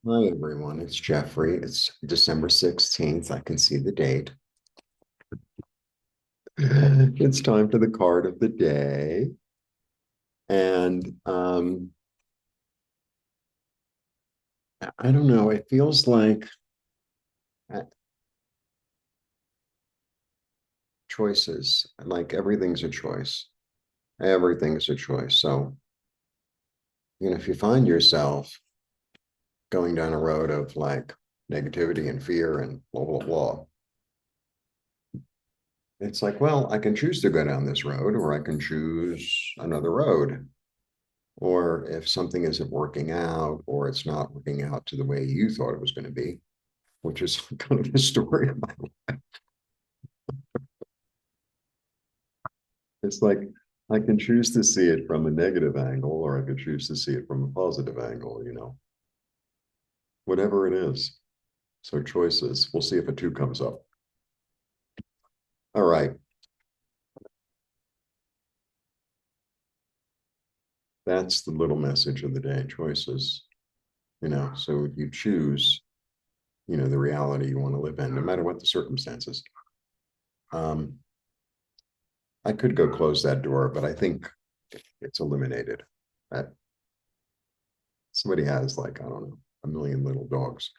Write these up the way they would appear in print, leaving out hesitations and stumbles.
Hi, everyone. It's Jeffrey. It's December 16th. I can see the date. It's time for the card of the day. And I don't know, it feels like uh, choices, like everything's a choice. Everything's a choice. So, if you find yourself going down a road of like negativity and fear and blah, blah, blah, it's like, well, I can choose to go down this road or I can choose another road. Or if something isn't working out or it's not working out to the way you thought it was going to be, which is kind of the story of my life. It's like I can choose to see it from a negative angle or I could choose to see it from a positive angle, whatever it is. So choices. We'll see if a two comes up. All right. That's the little message of the day, choices. So you choose, the reality you want to live in, no matter what the circumstances. Um, I could go close that door, but I think it's eliminated. That somebody has like, I don't know, a million little dogs.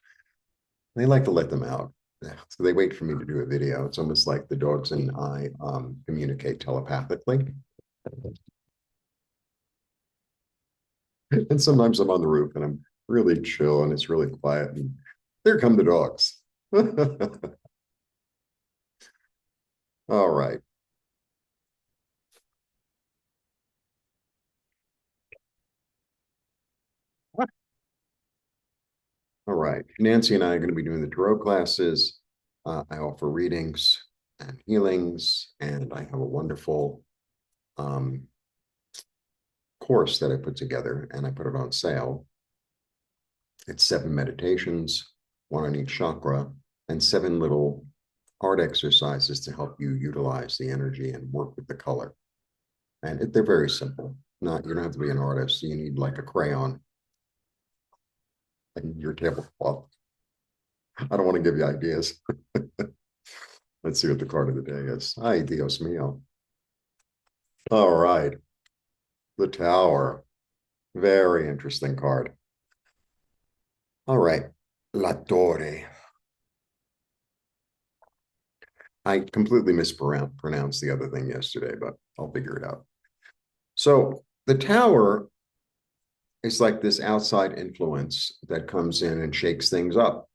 They like to let them out. So they wait for me to do a video. It's almost like the dogs and I communicate telepathically. And sometimes I'm on the roof and I'm really chill and it's really quiet. And there come the dogs. All right. All right. Nancy and I are going to be doing the tarot classes. I offer readings and healings, and I have a wonderful um, course that I put together and I put it on sale. It's 7 meditations, one on each chakra, and 7 little art exercises to help you utilize the energy and work with the color. And they're very simple. Not You don't have to be an artist. You need like a crayon and your tablecloth. I don't want to give you ideas. Let's see what the card of the day is. Ay, Dios mío. All right. The Tower. Very interesting card. All right. La Torre. I completely mispronounced the other thing yesterday, but I'll figure it out. So the Tower is like this outside influence that comes in and shakes things up.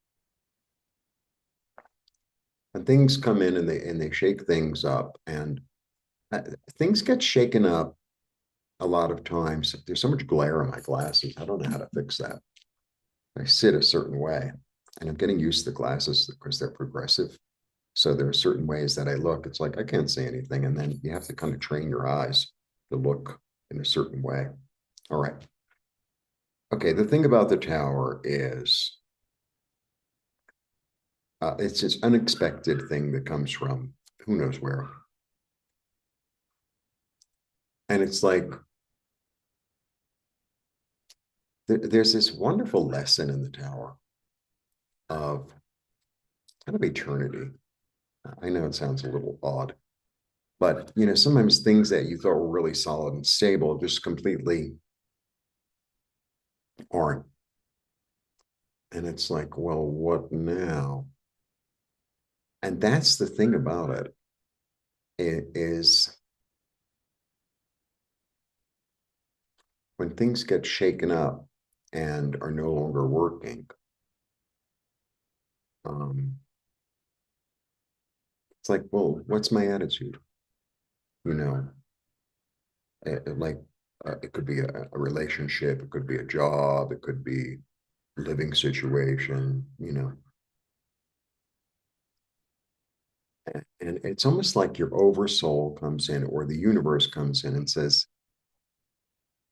And things come in and they shake things up, and things get shaken up a lot of times. There's so much glare in my glasses. I don't know how to fix that. I sit a certain way, and I'm getting used to the glasses because they're progressive. So there are certain ways that I look. It's like I can't see anything, and then you have to kind of train your eyes to look in a certain way. All right. Okay. The thing about the Tower is it's this unexpected thing that comes from who knows where. And it's like there's this wonderful lesson in the Tower of kind of eternity. I know it sounds a little odd, but sometimes things that you thought were really solid and stable just completely aren't. And it's like, well, what now? And that's the thing about it. It is when things get shaken up and are no longer working, um, it's like, well, what's my attitude? You know, like it could be a relationship, it could be a job, it could be a living situation. And it's almost like your oversoul comes in or the universe comes in and says,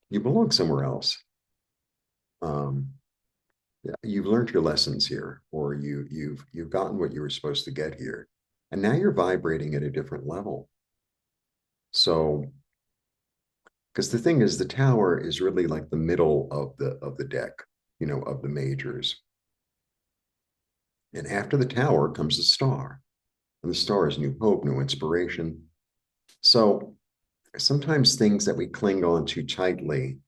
you belong somewhere else. Um, yeah, you've learned your lessons here, or you've gotten what you were supposed to get here, and now you're vibrating at a different level. So, because the thing is, the Tower is really like the middle of the deck, of the majors. And after the tower comes the star. And the star is new hope, new inspiration. So sometimes things that we cling on too tightly,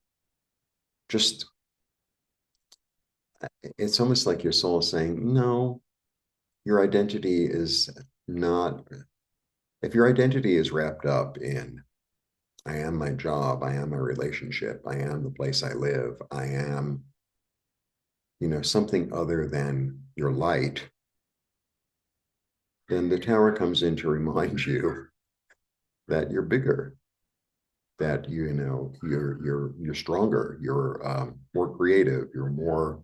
just it's almost like your soul is saying, no, your identity is not, if your identity is wrapped up in, I am my job, I am my relationship, I am the place I live, I am, something other than your light, then the tower comes in to remind you that you're bigger, that you're stronger, you're more creative, you're more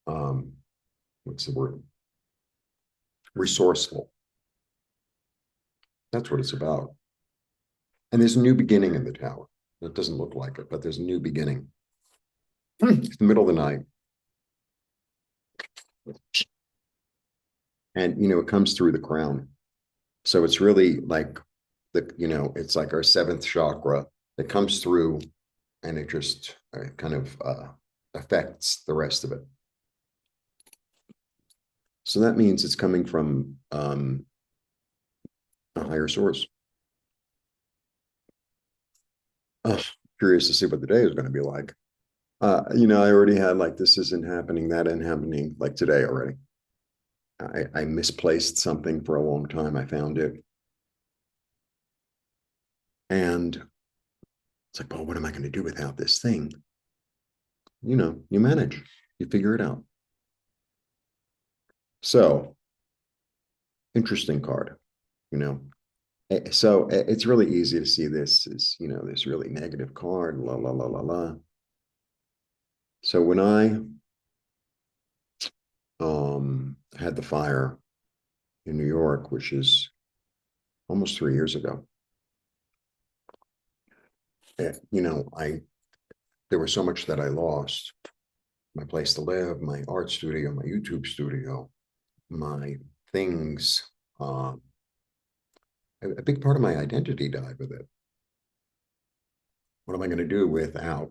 um, what's the word? Resourceful. That's what it's about. And there's a new beginning in the tower. It doesn't look like it, but there's a new beginning. It's the middle of the night. And it comes through the crown. So it's really like it's like our seventh chakra that comes through, and it just kind of affects the rest of it. So that means it's coming from a higher source. Curious to see what the day is going to be like. I already had like, this isn't happening, that isn't happening, like today already. I misplaced something for a long time. I found it. And it's like, well, what am I going to do without this thing? You manage, you figure it out. So, interesting card, you know. So it's really easy to see this as, this really negative card, la, la, la, la, la. So when I had the fire in New York, which is almost 3 years ago, there was so much that I lost. My place to live, my art studio, my YouTube studio, my things. A big part of my identity died with it. What am I going to do without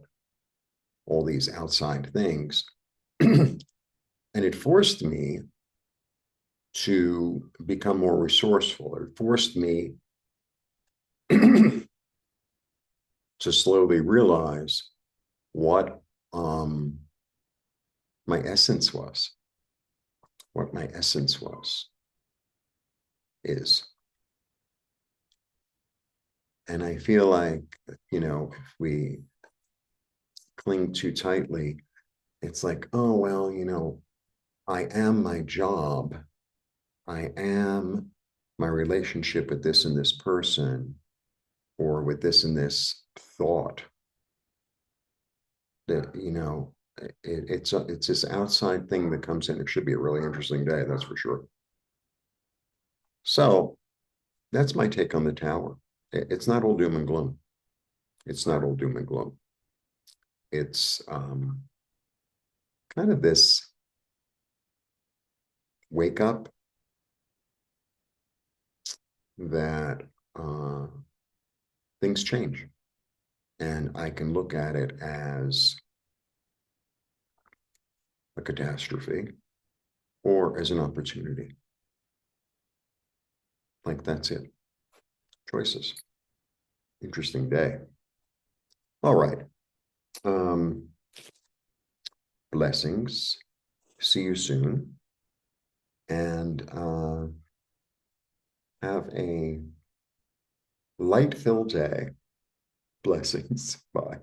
all these outside things? And it forced me to become more resourceful. It forced me to slowly realize what my essence was, what my essence is. And I feel like, if we cling too tightly, it's like, oh, well, I am my job. I am my relationship with this and this person, or with this and this thought. That, it's this outside thing that comes in. It should be a really interesting day, that's for sure. So that's my take on the tower. It's not all doom and gloom. It's not all doom and gloom. It's kind of this wake up that things change. And I can look at it as a catastrophe or as an opportunity. Like, that's it. Choices. Interesting day. All right. Blessings. See you soon. And have a light-filled day. Blessings. Bye.